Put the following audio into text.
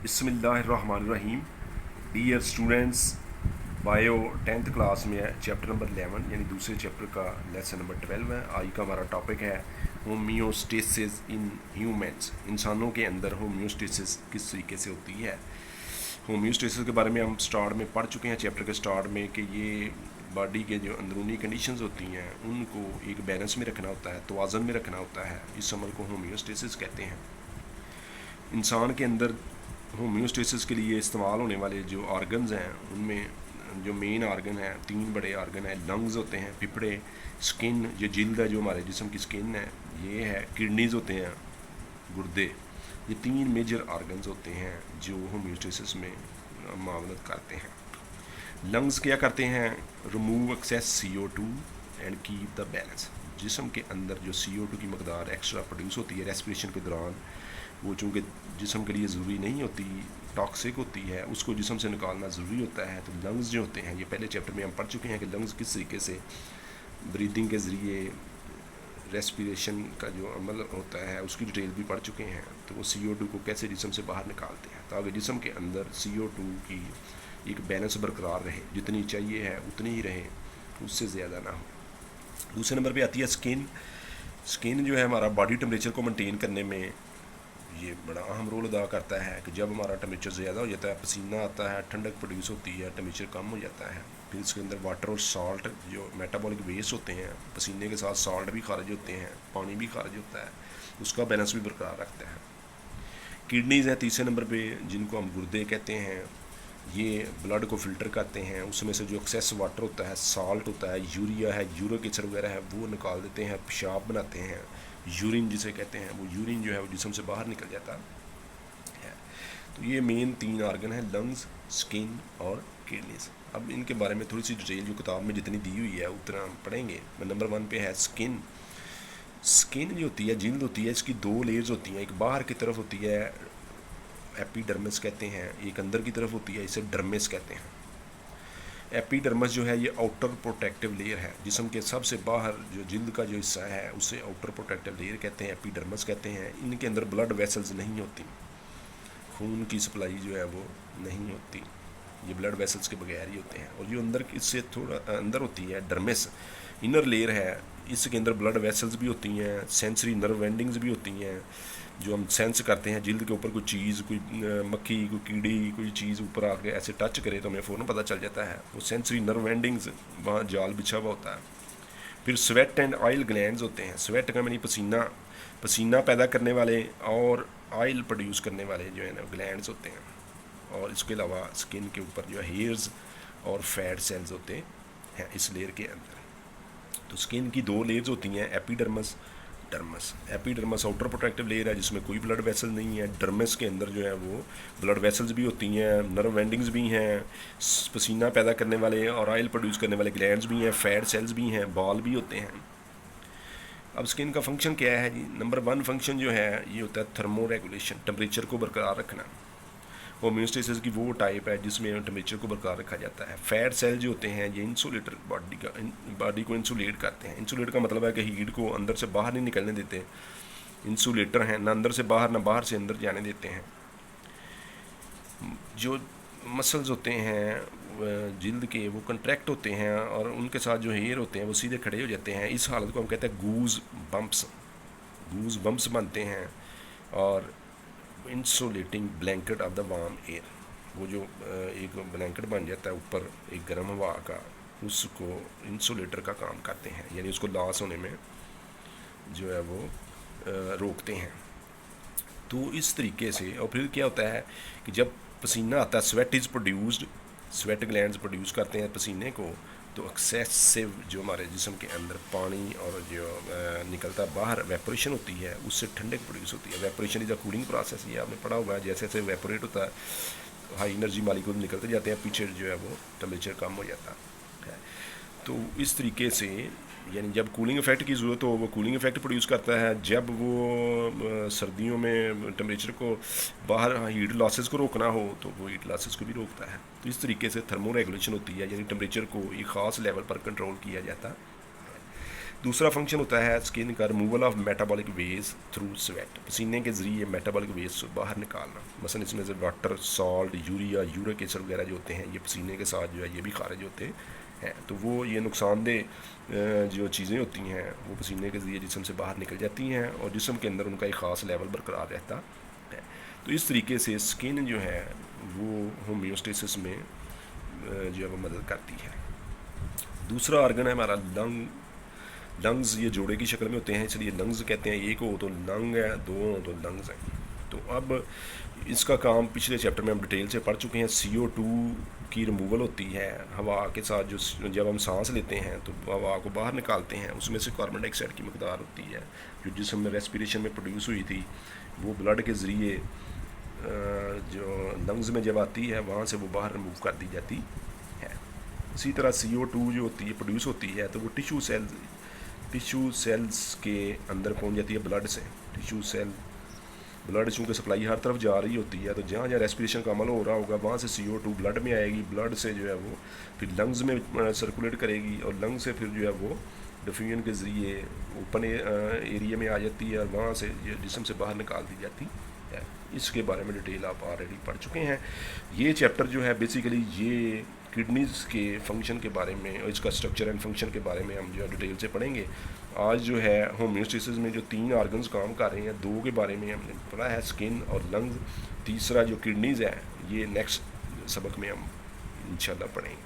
बिस्मिल्लाहिर्रहमानिर्रहीम। Dear students, bio 10th class में है, चैप्टर नंबर 11 यानी दूसरे चैप्टर का लेसन नंबर 12 है। आज का हमारा टॉपिक है होम्योस्टेसिस इन ह्यूमंस। इंसानों के अंदर होम्योस्टेसिस किस तरीके से होती है। होम्योस्टेसिस के बारे में हम स्टार्ट में पढ़ चुके हैं चैप्टर के स्टार्ट में कि ये बॉडी के जो अंदरूनी कंडीशंस होती हैं उनको एक बैलेंस में रखना होता है, तवाज़न में रखना होता है। इस अमल को होम्योस्टेसिस कहते हैं। इंसान के अंदर होम्योस्टेसिस के लिए इस्तेमाल होने वाले जो ऑर्गन्स हैं उनमें जो मेन ऑर्गन है, 3 बड़े ऑर्गन हैं। लंग्स होते हैं, फेफड़े, स्किन जो जिल्द है, जो हमारे जिस्म की स्किन है, ये है। किडनीज़ होते हैं, गुर्दे। ये 3 मेजर ऑर्गन्स होते हैं जो होम्योस्टेसिस में मावनत करते हैं। लंग्स क्या करते हैं? Remove excess CO2 and keep the balance. जिस्म के अंदर जो CO2 की मकदार एक्स्ट्रा प्रोड्यूस होती है रेस्पिरेशन के दौरान, वो चूँकि जिस्म के लिए ज़रूरी नहीं होती, टॉक्सिक होती है, उसको जिस्म से निकालना ज़रूरी होता है। तो लंग्स जो होते हैं, ये पहले चैप्टर में हम पढ़ चुके हैं कि लंग्स किस तरीके से ब्रीदिंग के ज़रिए रेस्पिरेशन का जो अमल होता है उसकी डिटेल भी पढ़ चुके हैं। तो वो CO2 को कैसे जिस्म से बाहर निकालते हैं ताकि जिस्म के अंदर CO2 की एक बैलेंस बरकरार रहे, जितनी चाहिए है उतनी ही रहे, उससे ज़्यादा ना हो। दूसरे नंबर पे आती है स्किन। स्किन जो है हमारा बॉडी टेम्परेचर को मेंटेन करने में ये बड़ा अहम रोल अदा करता है कि जब हमारा टेम्परेचर ज़्यादा हो जाता है, पसीना आता है, ठंडक प्रोड्यूस होती है, टेम्परेचर कम हो जाता है। फिर इसके अंदर वाटर और सॉल्ट जो मेटाबॉलिक वेस्ट होते हैं, पसीने के साथ सॉल्ट भी खारिज होते हैं, पानी भी खारिज होता है, उसका बैलेंस भी बरकरार रखता है। किडनीज़ हैं तीसरे नंबर पे, जिनको हम गुर्दे कहते हैं। ये ब्लड को फ़िल्टर करते हैं, उसमें से जो एक्सेस वाटर होता है, सॉल्ट होता है, यूरिया है, यूरिक एसिड वगैरह है, वो निकाल देते हैं, पेशाब बनाते हैं, यूरिन जिसे कहते हैं। वो यूरिन जो है वो जिस्म से बाहर निकल जाता है। तो ये मेन 3 ऑर्गन हैं, लंग्स, स्किन और किडनीज। अब इनके बारे में थोड़ी सी डिटेल जो किताब में जितनी दी हुई है उतना हम पढ़ेंगे। नंबर 1 पे है स्किन। स्किन जो होती है, जिल्द होती है, इसकी 2 लेयर्स होती हैं। एक बाहर की तरफ होती है, एपिडर्मिस कहते हैं, एक अंदर की तरफ होती है, इसे डर्मिस कहते हैं। एपिडर्मिस जो है ये आउटर प्रोटेक्टिव लेयर है, जिस्म के सबसे बाहर जो जिल्द का जो हिस्सा है उसे आउटर प्रोटेक्टिव लेयर कहते हैं, एपिडर्मिस कहते हैं। इनके अंदर ब्लड वेसल्स नहीं होती, खून की सप्लाई जो है वो नहीं होती, ये ब्लड वेसल्स के बगैर ही होते हैं। और जो अंदर इससे थोड़ा अंदर होती है डर्मिस, इनर लेयर है, इसके अंदर ब्लड वेसल्स भी होती हैं, सेंसरी नर्व एंडिंग्स भी होती हैं, जो हम सेंस करते हैं। जिल्द के ऊपर कोई चीज़, कोई मक्खी, कोई कीड़ी, कोई चीज़ ऊपर आके ऐसे टच करे तो हमें फ़ौरन पता चल जाता है। वो सेंसरी नर्व एंडिंग्स, वहाँ जाल बिछा हुआ होता है। फिर स्वेट एंड ऑयल ग्लैंड्स होते हैं। स्वेट का यानी पसीना, पसीना पैदा करने वाले और ऑयल प्रोड्यूस करने वाले जो है ना ग्लैंड्स होते हैं। और इसके अलावा स्किन के ऊपर जो हेयर्स और फैट सेल्स होते हैं इस लेयर के अंदर। तो स्किन की 2 लेयर्स होती हैं, epidermis, dermis. Epidermis outer protective layer है जिसमें कोई ब्लड वेसल नहीं है। डर्मिस के अंदर जो है वो ब्लड वेसल्स भी होती हैं, नर्व एंडिंग्स भी हैं, पसीना पैदा करने वाले और ऑयल प्रोड्यूस करने वाले ग्लैंड्स भी हैं, फैट सेल्स भी हैं, बाल भी होते हैं। अब स्किन का फंक्शन क्या है जी? नंबर 1 फंक्शन जो है ये होता है थर्मो रेगुलेशन, टेम्परेचर को बरकरार रखना। होम्योस्टेसिस की वो टाइप है जिसमें टेम्परेचर को बरकरार रखा जाता है। फैट सेल जो होते हैं ये इंसुलेटर, बॉडी को इंसुलेट करते हैं। इंसुलेट का मतलब है कि हीट को अंदर से बाहर नहीं निकलने देते। इंसुलेटर हैं, ना अंदर से बाहर ना बाहर से अंदर जाने देते हैं। जो मसल्स होते हैं जिल्द के, वो कंट्रैक्ट होते हैं और उनके साथ जो हेयर होते हैं वो सीधे खड़े हो जाते हैं। इस हालत को हम कहते हैं गूज बम्प्स। गूज बम्प्स बनते हैं और insulating blanket of the warm air, वो जो एक ब्लैंकेट बन जाता है ऊपर एक गर्म हवा का, उसको इंसुलेटर का काम करते हैं, यानी उसको लॉस होने में जो है वो रोकते हैं। तो इस तरीके से। और फिर क्या होता है कि जब पसीना आता है, sweat is produced, sweat glands produce करते हैं पसीने को, तो एक्सेसिव जो हमारे जिस्म के अंदर पानी और जो निकलता बाहर वेपोरेशन होती है, उससे ठंडक प्रोड्यूस होती है। Evaporation is a cooling process, ये आपने पढ़ा हुआ है। जैसे जैसे वेपोरेट होता है, हाई एनर्जी मालिक्यूल निकलते जाते हैं, पीछे जो है वो टेम्परेचर कम हो जाता है। तो इस तरीके से, यानी जब कूलिंग इफेक्ट की ज़रूरत हो वो कूलिंग इफेक्ट प्रोड्यूस करता है। जब वो सर्दियों में टेम्परेचर को बाहर हीट लॉसेस को रोकना हो तो वो हीट लॉसेस को भी रोकता है। तो इस तरीके से थर्मो रेगुलेशन होती है, यानी टेम्परेचर को एक ख़ास लेवल पर कंट्रोल किया जाता है। दूसरा फंक्शन होता है स्किन का removal of metabolic waste through sweat, पसीने के ज़रिए मेटाबॉलिक वेस्ट बाहर निकालना। मसलन इसमें से water, salt, urea, uric acid वगैरह जो होते हैं ये पसीने के साथ जो है ये भी खारिज होते हैं। तो वो ये नुकसानदेह जो चीज़ें होती हैं वो पसीने के ज़रिए जिस्म से बाहर निकल जाती हैं और जिस्म के अंदर उनका एक ख़ास लेवल बरकरार रहता है। तो इस तरीके से स्किन जो है वो होम्योस्टेसिस में जो है वो मदद करती है। दूसरा ऑर्गन है हमारा लंग्स। ये जोड़े की शक्ल में होते हैं इसलिए लंग्स कहते हैं। एक हो तो लंग है, दो हो तो लंग्स हैं। तो अब इसका काम पिछले चैप्टर में हम डिटेल से पढ़ चुके हैं। CO2 की रिमूवल होती है हवा के साथ, जो जब हम सांस लेते हैं तो हवा को बाहर निकालते हैं, उसमें से कार्बन डाइऑक्साइड की मकदार होती है जो जिसम में रेस्पिरेशन में प्रोड्यूस हुई थी, वो ब्लड के ज़रिए जो लंग्स में जब आती है वहाँ से वो बाहर रिमूव कर दी जाती है। इसी तरह CO2 जो होती है प्रोड्यूस होती है तो वो टिश्यू सेल्स के अंदर पहुंच जाती है ब्लड से। टिश्यू सेल ब्लड चूँकि सप्लाई हर तरफ जा रही होती है तो जहाँ जहाँ रेस्पिरेशन का अमल हो रहा होगा वहाँ से CO2 ब्लड में आएगी, ब्लड से जो है वो फिर लंग्स में सर्कुलेट करेगी और लंग से फिर जो है वो डिफ्यूजन के ज़रिए ओपन एरिया में आ जाती है और वहाँ से जिस्म से बाहर निकाल दी जाती है। इसके बारे में डिटेल आप ऑलरेडी पढ़ चुके हैं। ये चैप्टर जो है बेसिकली ये किडनीज़ के फंक्शन के बारे में और इसका स्ट्रक्चर एंड फंक्शन के बारे में हम जो है डिटेल से पढ़ेंगे। आज जो है होम्योस्टेसिस में जो 3 ऑर्गन्स काम कर रहे हैं, 2 के बारे में हमने पढ़ा है, स्किन और लंग्स। तीसरा जो किडनीज़ है ये नेक्स्ट सबक में हम इंशाल्लाह पढ़ेंगे।